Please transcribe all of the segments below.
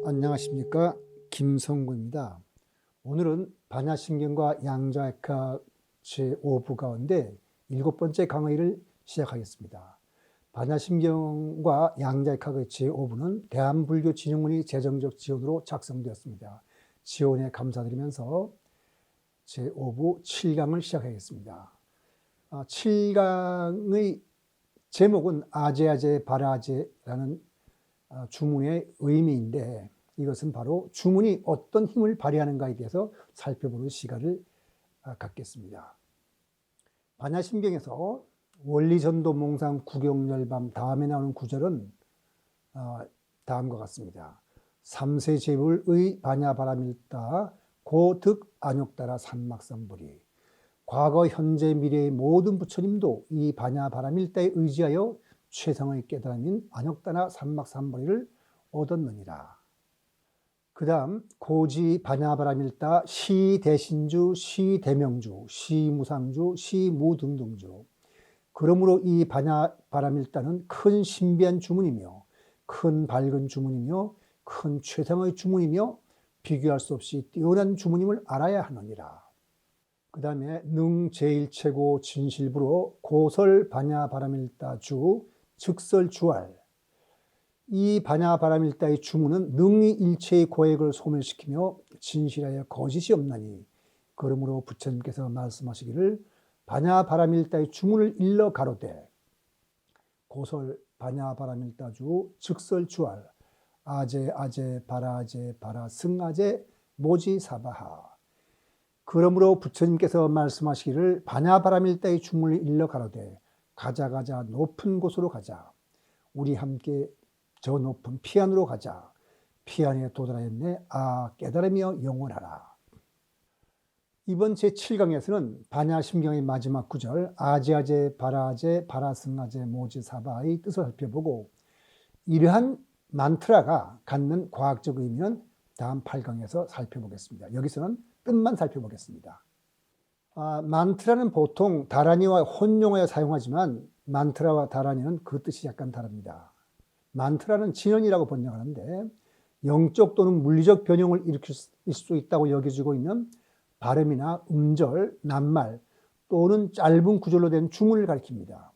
안녕하십니까, 김성구입니다. 오늘은 반야신경과 양자역학 제5부 가운데 7번째 강의를 시작하겠습니다. 반야신경과 양자역학의 제5부는 대한불교진흥원이 재정적 지원으로 작성되었습니다. 지원에 감사드리면서 제5부 7강을 시작하겠습니다. 7강의 제목은 아제아제 바라제라는 주문의 의미인데, 이것은 바로 주문이 어떤 힘을 발휘하는가에 대해서 살펴보는 시간을 갖겠습니다. 반야심경에서 원리전도 몽상 구경열밤 다음에 나오는 구절은 다음과 같습니다. 삼세제불의 반야바라밀다 고득 안욕따라 산막삼불이. 과거 현재 미래의 모든 부처님도 이 반야바라밀다에 의지하여 최상의 깨달음인 안욕따나 산막삼불이를 얻었느니라. 그 다음 고지 반야바라밀다 시대신주 시대명주 시무상주 시무등등주. 그러므로 이 반야바라밀다는 큰 신비한 주문이며 큰 밝은 주문이며 큰 최상의 주문이며 비교할 수 없이 뛰어난 주문임을 알아야 하느니라. 그 다음에 능제일체고 진실부로 고설 반야바라밀다주 즉설주알. 이 반야바라밀다의 주문은 능히 일체의 고액을 소멸시키며 진실하여 거짓이 없나니, 그러므로 부처님께서 말씀하시기를 반야바라밀다의 주문을 일러 가로되 고설 반야바라밀다주 즉설주알 아제 아제 바라제 바라 승아제 모지사바하. 그러므로 부처님께서 말씀하시기를 반야바라밀다의 주문을 일러 가로되 가자 높은 곳으로 가자. 우리 함께 저 높은 피안으로 가자. 피안에 도달하였네. 깨달으며 영원하라. 이번 제7강에서는 반야심경의 마지막 구절 아제아제 바라제 바라승아제 모지사바의 뜻을 살펴보고, 이러한 만트라가 갖는 과학적 의미는 다음 8강에서 살펴보겠습니다. 여기서는 뜻만 살펴보겠습니다. 만트라는 보통 다라니와 혼용하여 사용하지만 만트라와 다라니는 그 뜻이 약간 다릅니다. 만트라는 진언이라고 번역하는데 영적 또는 물리적 변형을 일으킬 수 있다고 여겨지고 있는 발음이나 음절, 낱말 또는 짧은 구절로 된 주문을 가리킵니다.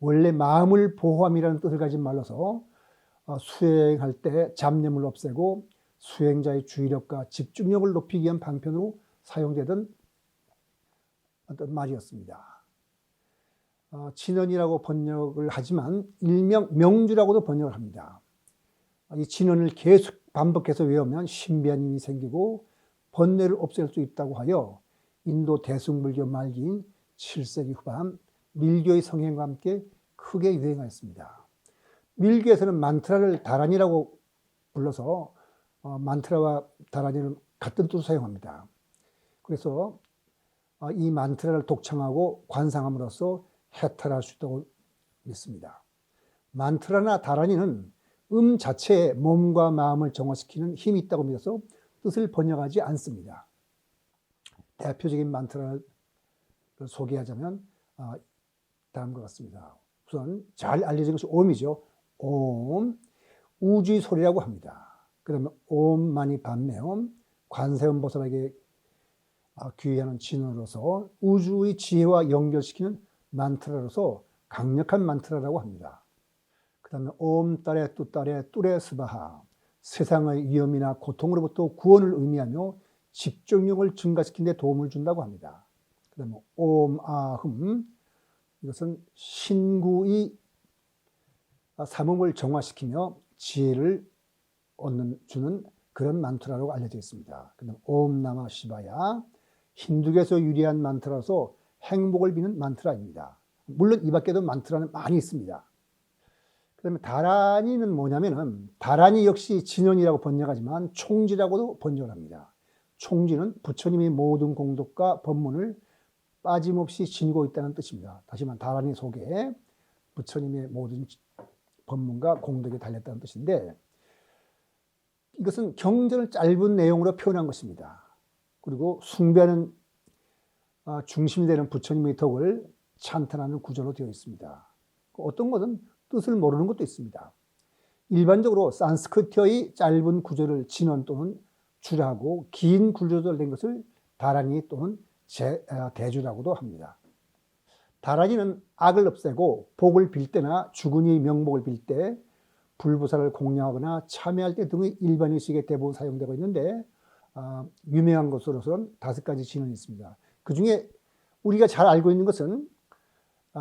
원래 마음을 보호함이라는 뜻을 가진 말로서 수행할 때 잡념을 없애고 수행자의 주의력과 집중력을 높이기 위한 방편으로 사용되던 어떤 말이었습니다. 진언이라고 번역을 하지만 일명 명주라고도 번역을 합니다. 이 진언을 계속 반복해서 외우면 신비한 힘이 생기고 번뇌를 없앨 수 있다고 하여 인도 대승불교 말기인 7세기 후반 밀교의 성행과 함께 크게 유행하였습니다. 밀교에서는 만트라를 다란이라고 불러서 만트라와 다란이는 같은 뜻으로 사용합니다. 그래서 이 만트라를 독창하고 관상함으로써 해탈할 수 있다고 믿습니다. 만트라나 다란이는 자체에 몸과 마음을 정화시키는 힘이 있다고 믿어서 뜻을 번역하지 않습니다. 대표적인 만트라를 소개하자면 다음과 같습니다. 우선 잘 알려진 것이 옴이죠. 옴, 우주의 소리라고 합니다. 그 다음에 옴 마니 밤매옴, 관세음 보살에게 귀의하는 진언으로서 우주의 지혜와 연결시키는 만트라로서 강력한 만트라라고 합니다. 그 다음에 옴 따레 뚜따레 뚜레 스바하, 세상의 위험이나 고통으로부터 구원을 의미하며 집중력을 증가시키는 데 도움을 준다고 합니다. 그 다음에 옴 아흠, 이것은 신구의 삼음을 정화시키며 지혜를 주는 그런 만트라라고 알려져 있습니다. 그 다음에 옴 나마 시바야, 힌두교에서 유리한 만트라로서 행복을 비는 만트라입니다. 물론 이 밖에도 만트라는 많이 있습니다. 그 다음에 다란이는 뭐냐면은, 다란이 역시 진언이라고 번역하지만 총지라고도 번역을 합니다. 총지는 부처님의 모든 공덕과 법문을 빠짐없이 지니고 있다는 뜻입니다. 다시 말해 다란이 속에 부처님의 모든 법문과 공덕이 달렸다는 뜻인데, 이것은 경전을 짧은 내용으로 표현한 것입니다. 그리고 숭배하는 중심이 되는 부처님의 덕을 찬탄하는 구절로 되어 있습니다. 어떤 것은 뜻을 모르는 것도 있습니다. 일반적으로 산스크리트의 짧은 구절을 진원 또는 주라고 긴 구절을 낸 것을 다라니 또는 대주라고도 합니다. 다라니는 악을 없애고 복을 빌 때나 죽은 이의 명복을 빌 때, 불부사를 공양하거나 참여할 때 등의 일반의식에 대부분 사용되고 있는데 유명한 것으로서는 5가지 진원이 있습니다. 그 중에 우리가 잘 알고 있는 것은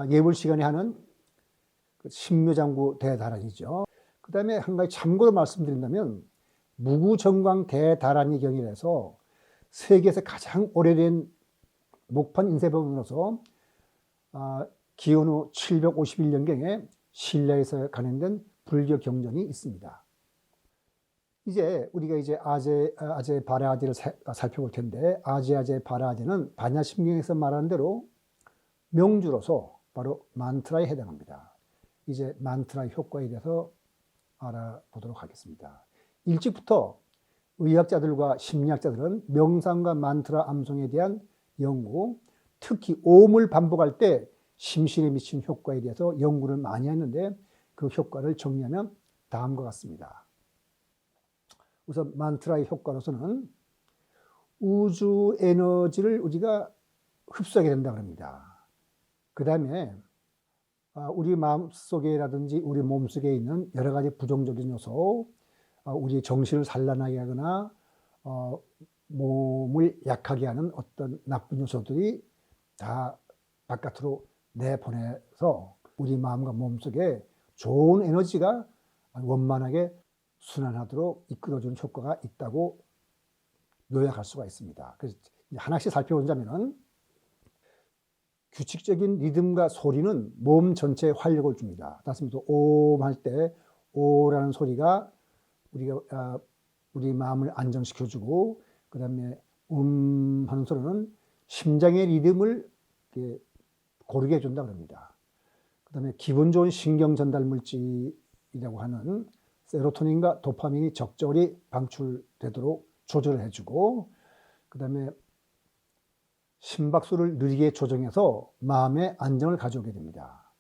예불 시간에 하는 신묘장구 대다란이죠. 그 다음에 한 가지 참고로 말씀드린다면 무구정광 대다란이 경이라서 세계에서 가장 오래된 목판 인쇄법으로서 기원 후 751년경에 신라에서 간행된 불교 경전이 있습니다. 이제 우리가 이제 아제 바라아제를 살펴볼 텐데, 아제 바라아제는 반야심경에서 말하는 대로 명주로서 바로 만트라에 해당합니다. 이제 만트라의 효과에 대해서 알아보도록 하겠습니다. 일찍부터 의학자들과 심리학자들은 명상과 만트라 암송에 대한 연구, 특히 오음을 반복할 때 심신에 미치는 효과에 대해서 연구를 많이 했는데, 그 효과를 정리하면 다음과 같습니다. 우선 만트라의 효과로서는 우주 에너지를 우리가 흡수하게 된다고 합니다. 그 다음에 우리 마음속에라든지 우리 몸속에 있는 여러 가지 부정적인 요소, 우리 정신을 산란하게 하거나 몸을 약하게 하는 어떤 나쁜 요소들이 다 바깥으로 내보내서 우리 마음과 몸속에 좋은 에너지가 원만하게 순환하도록 이끌어주는 효과가 있다고 요약할 수가 있습니다. 그래서 하나씩 살펴보자면, 규칙적인 리듬과 소리는 몸 전체에 활력을 줍니다. 따라서 옴 할 때 오라는 소리가 우리 마음을 안정시켜주고, 그 다음에 하는 소리는 심장의 리듬을 고르게 해준다고 합니다. 그 다음에 기분 좋은 신경 전달 물질이라고 하는 세로토닌과 도파민이 적절히 방출되도록 조절을 해주고, 그 다음에 심박수를 느리게 조정해서 마음의 안정을 가져오게 됩니다.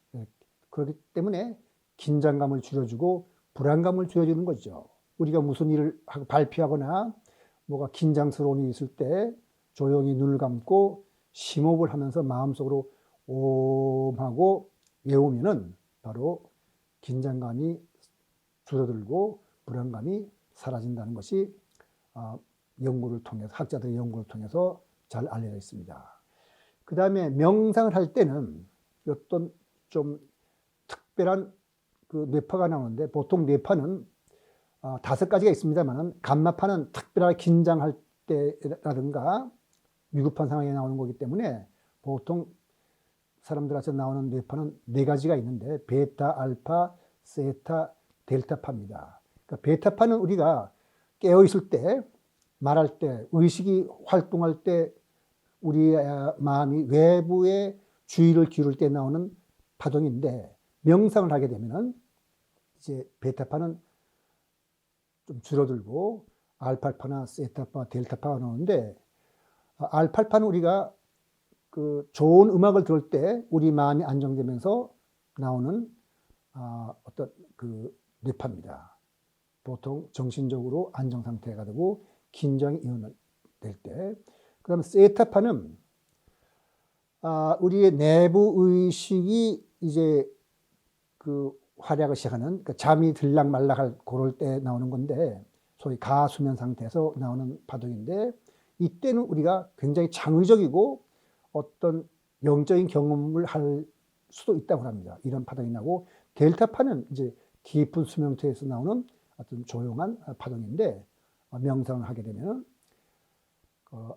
그렇기 때문에 긴장감을 줄여주고 불안감을 줄여주는 거죠. 우리가 무슨 일을 발표하거나 뭐가 긴장스러운 일이 있을 때 조용히 눈을 감고 심호흡을 하면서 마음속으로 옴 하고 외우면은 바로 긴장감이 줄어들고 불안감이 사라진다는 것이 연구를 통해서, 학자들의 연구를 통해서 잘 알려져 있습니다. 그 다음에 명상을 할 때는 어떤 좀 특별한 그 뇌파가 나오는데, 보통 뇌파는 5가지가 있습니다만 감마파는 특별하게 긴장할 때라든가 위급한 상황에 나오는 거기 때문에 보통 사람들한테 나오는 뇌파는 4가지가 있는데, 베타, 알파, 세타, 델타파입니다. 그러니까 베타파는 우리가 깨어 있을 때, 말할 때, 의식이 활동할 때 우리의 마음이 외부에 주의를 기울일 때 나오는 파동인데, 명상을 하게 되면은 이제 베타파는 좀 줄어들고 알파파나 세타파, 델타파가 나오는데, 알파파는 우리가 그 좋은 음악을 들을 때 우리 마음이 안정되면서 나오는 어떤 그 뇌파입니다. 보통 정신적으로 안정 상태가 되고 긴장이 이완될 때. 그 다음에 세타파는 우리의 내부 의식이 이제 그 활약을 시작하는, 그러니까 잠이 들락말락할 그럴 때 나오는 건데, 소위 가수면 상태에서 나오는 파동인데, 이때는 우리가 굉장히 창의적이고 어떤 영적인 경험을 할 수도 있다고 합니다. 이런 파동이 나고, 델타파는 이제 깊은 수면태에서 나오는 어떤 조용한 파동인데, 명상을 하게 되면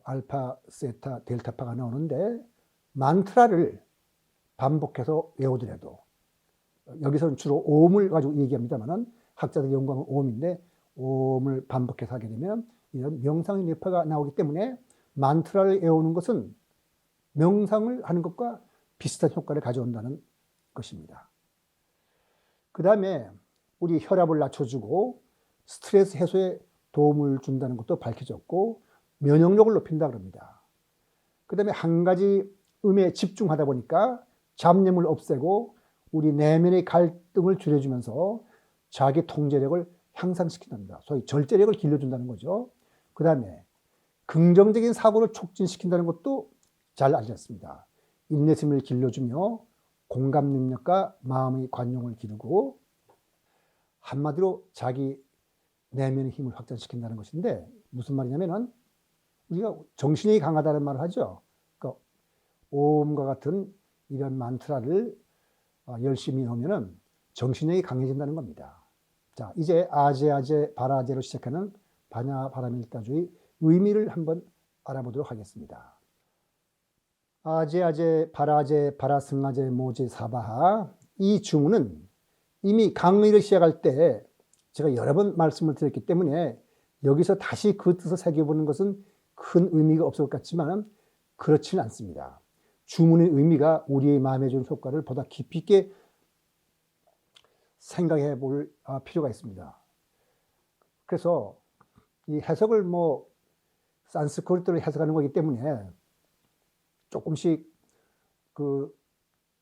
알파, 세타, 델타파가 나오는데, 만트라를 반복해서 외우더라도, 여기서는 주로 오음을 가지고 얘기합니다만 학자들 연구하는 오음인데, 오음을 반복해서 하게 되면 이런 명상의 뇌파가 나오기 때문에 만트라를 외우는 것은 명상을 하는 것과 비슷한 효과를 가져온다는 것입니다. 그 다음에 우리 혈압을 낮춰주고 스트레스 해소에 도움을 준다는 것도 밝혀졌고, 면역력을 높인다고 합니다. 그 다음에 한 가지 음에 집중하다 보니까 잡념을 없애고 우리 내면의 갈등을 줄여주면서 자기 통제력을 향상시킨답니다. 소위 절제력을 길러준다는 거죠. 그 다음에 긍정적인 사고를 촉진시킨다는 것도 잘 알렸습니다. 인내심을 길러주며 공감 능력과 마음의 관용을 기르고 한마디로 자기 내면의 힘을 확장시킨다는 것인데 무슨 말이냐면은 우리가 정신이 강하다는 말을 하죠. 그러니까 오음과 같은 이런 만트라를 열심히 하면은 정신력이 강해진다는 겁니다. 자, 이제 아제 바라제로 시작하는 바냐 바라밀다주의 의미를 한번 알아보도록 하겠습니다. 아제 바라승아제 모제 사바하, 이 주문은 이미 강의를 시작할 때 제가 여러 번 말씀을 드렸기 때문에 여기서 다시 그 뜻을 새겨보는 것은 큰 의미가 없을 것 같지만 그렇지는 않습니다. 주문의 의미가 우리의 마음에 주는 효과를 보다 깊이 있게 생각해 볼 필요가 있습니다. 그래서 이 해석을 산스크리트로 해석하는 거기 때문에 조금씩 그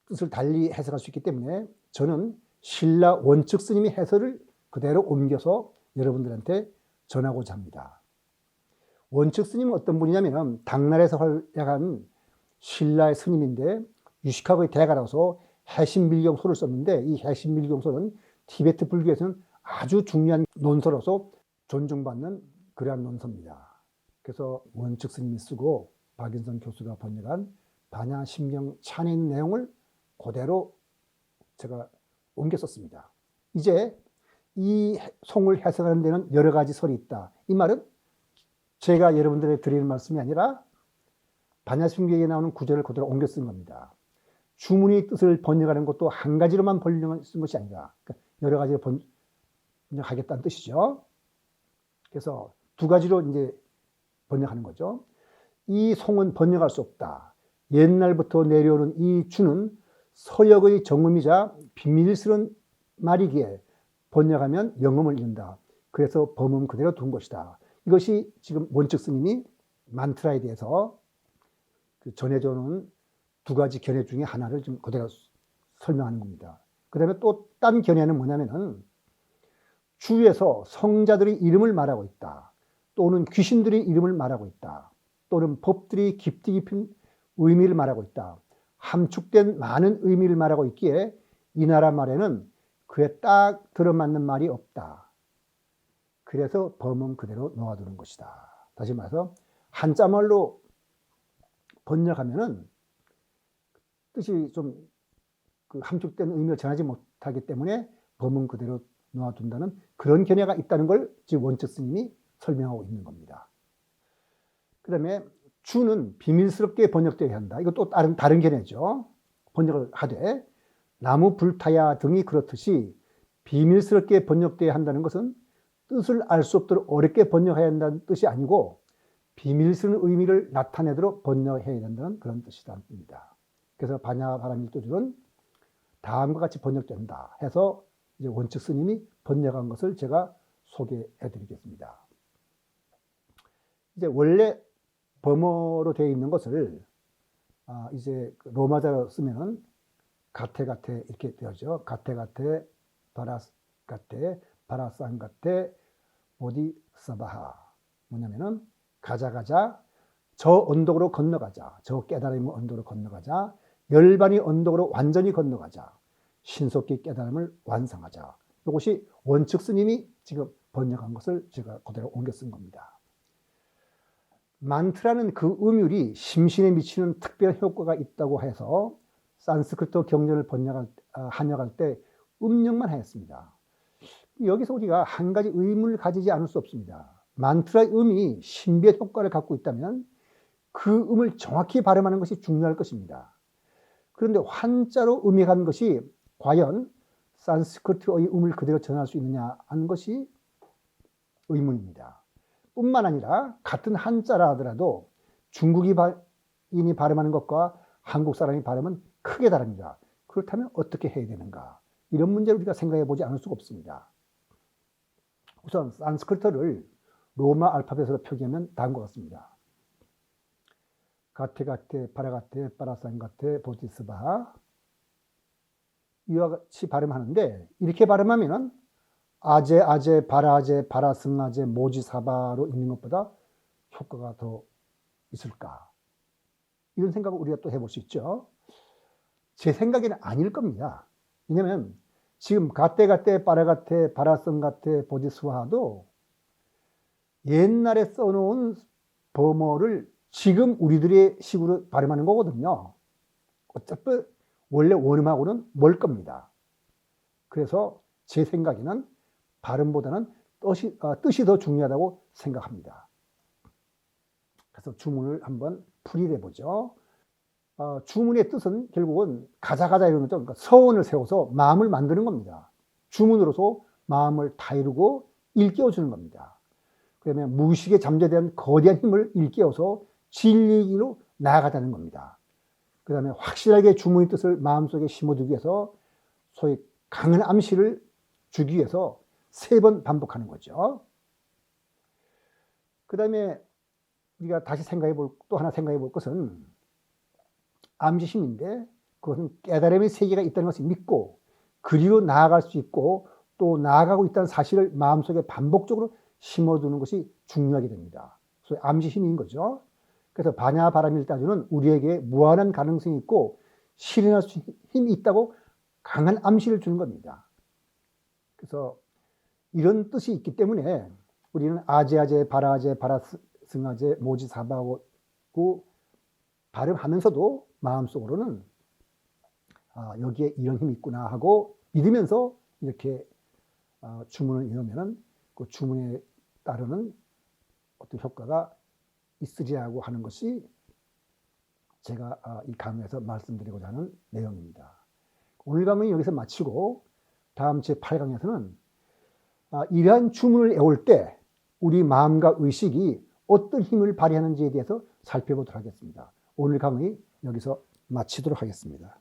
뜻을 달리 해석할 수 있기 때문에 저는 신라 원측 스님의 해설을 그대로 옮겨서 여러분들한테 전하고자 합니다. 원측 스님은 어떤 분이냐면 당나라에서 활약한 신라의 스님인데 유식하고의 대가라서 해신밀경소를 썼는데 이 해신밀경소는 티베트 불교에서는 아주 중요한 논서로서 존중받는 그러한 논서입니다. 그래서 원측 스님이 쓰고 박인선 교수가 번역한 반야 심경 찬에 있는 내용을 그대로 제가 옮겨 썼습니다. 이제 이 송을 해석하는 데는 여러 가지 설이 있다. 이 말은 제가 여러분들에게 드리는 말씀이 아니라 반야심경에 나오는 구절을 그대로 옮겨 쓴 겁니다. 주문의 뜻을 번역하는 것도 한 가지로만 번역을 쓴 것이 아니라 여러 가지로 번역하겠다는 뜻이죠. 그래서 두 가지로 이제 번역하는 거죠. 이 송은 번역할 수 없다. 옛날부터 내려오는 이 주는 서역의 정음이자 비밀스러운 말이기에 번역하면 영음을 잃는다. 그래서 범음 그대로 둔 것이다. 이것이 지금 원측 스님이 만트라에 대해서 전해주는 두 가지 견해 중에 하나를 좀 그대로 설명하는 겁니다. 그 다음에 또 딴 견해는 뭐냐면은 주에서 성자들의 이름을 말하고 있다. 또는 귀신들의 이름을 말하고 있다. 또는 법들이 깊이 깊은 의미를 말하고 있다. 함축된 많은 의미를 말하고 있기에 이 나라 말에는 그에 딱 들어맞는 말이 없다. 그래서 범음 그대로 놓아두는 것이다. 다시 말해서 한자말로 번역하면은 뜻이 좀 그 함축된 의미를 전하지 못하기 때문에 범음 그대로 놓아둔다는 그런 견해가 있다는 걸 지금 원측 스님이 설명하고 있는 겁니다. 그 다음에 주는 비밀스럽게 번역되어야 한다. 이거 또 다른 견해죠. 번역을 하되 나무 불타야 등이 그렇듯이 비밀스럽게 번역되어야 한다는 것은 뜻을 알 수 없도록 어렵게 번역해야 한다는 뜻이 아니고 비밀스러운 의미를 나타내도록 번역해야 된다는 그런 뜻이랍니다. 그래서 반야 바라밀도주는 다음과 같이 번역된다 해서 이제 원측 스님이 번역한 것을 제가 소개해 드리겠습니다. 이제 원래 범어로 되어 있는 것을 이제 로마자로 쓰면은 가테가테 이렇게 되어죠. 가테가테 바라가테 바라상가테 보디사바하. 뭐냐면은 가자 저 언덕으로 건너가자. 저 깨달음의 언덕으로 건너가자. 열반의 언덕으로 완전히 건너가자. 신속히 깨달음을 완성하자. 이것이 원측 스님이 지금 번역한 것을 제가 그대로 옮겨 쓴 겁니다. 만트라는 그 음율이 심신에 미치는 특별한 효과가 있다고 해서 산스크리트 경전을 한역할 때 음력만 하였습니다. 여기서 우리가 한 가지 의문을 가지지 않을 수 없습니다. 만트라의 음이 신비의 효과를 갖고 있다면 그 음을 정확히 발음하는 것이 중요할 것입니다. 그런데 한자로 음역한 것이 과연 산스크리트의 음을 그대로 전할 수 있느냐 하는 것이 의문입니다. 뿐만 아니라 같은 한자라 하더라도 중국인이 발음하는 것과 한국 사람이 발음은 크게 다릅니다. 그렇다면 어떻게 해야 되는가? 이런 문제를 우리가 생각해 보지 않을 수가 없습니다. 우선 산스크리트를 로마 알파벳으로 표기하면 다음과 같습니다. 가테가테 바라가테 바라상가테 보디스바. 이와 같이 발음하는데 이렇게 발음하면은 아제, 아제, 바라제, 바라승아제, 모지사바로 읽는 것보다 효과가 더 있을까? 이런 생각을 우리가 또 해볼 수 있죠. 제 생각에는 아닐 겁니다. 왜냐하면 지금 가떼가떼, 빠라가떼, 바라승가떼, 보지스와도 옛날에 써놓은 범어를 지금 우리들의 식으로 발음하는 거거든요. 어차피 원래 원음하고는 멀 겁니다. 그래서 제 생각에는 발음보다는 뜻이 더 중요하다고 생각합니다. 그래서 주문을 한번 풀이해 보죠. 주문의 뜻은 결국은 가자가자 이런 거죠. 그러니까 서원을 세워서 마음을 만드는 겁니다. 주문으로서 마음을 다 이루고 일깨워주는 겁니다. 그러면 무의식에 잠재된 거대한 힘을 일깨워서 진리로 나아가자는 겁니다. 그 다음에 확실하게 주문의 뜻을 마음속에 심어두기 위해서 소위 강한 암시를 주기 위해서 3번 반복하는 거죠. 그 다음에 우리가 다시 또 하나 생각해 볼 것은 암시심인데 그것은 깨달음의 세계가 있다는 것을 믿고 그리로 나아갈 수 있고 또 나아가고 있다는 사실을 마음속에 반복적으로 심어두는 것이 중요하게 됩니다. 소위 암시심인 거죠. 그래서 반야바라밀따주는 우리에게 무한한 가능성이 있고 실현할 수 있는 힘이 있다고 강한 암시를 주는 겁니다. 그래서 이런 뜻이 있기 때문에 우리는 아제아제, 바라제, 바라승아제, 모지사바고 발음하면서도 마음속으로는 여기에 이런 힘이 있구나 하고 믿으면서 이렇게 주문을 외우면은 그 주문에 따르는 어떤 효과가 있으리라고 하는 것이 제가 이 강의에서 말씀드리고자 하는 내용입니다. 오늘 강의는 여기서 마치고 다음 제8강에서는 이러한 주문을 외울 때 우리 마음과 의식이 어떤 힘을 발휘하는지에 대해서 살펴보도록 하겠습니다. 오늘 강의 여기서 마치도록 하겠습니다.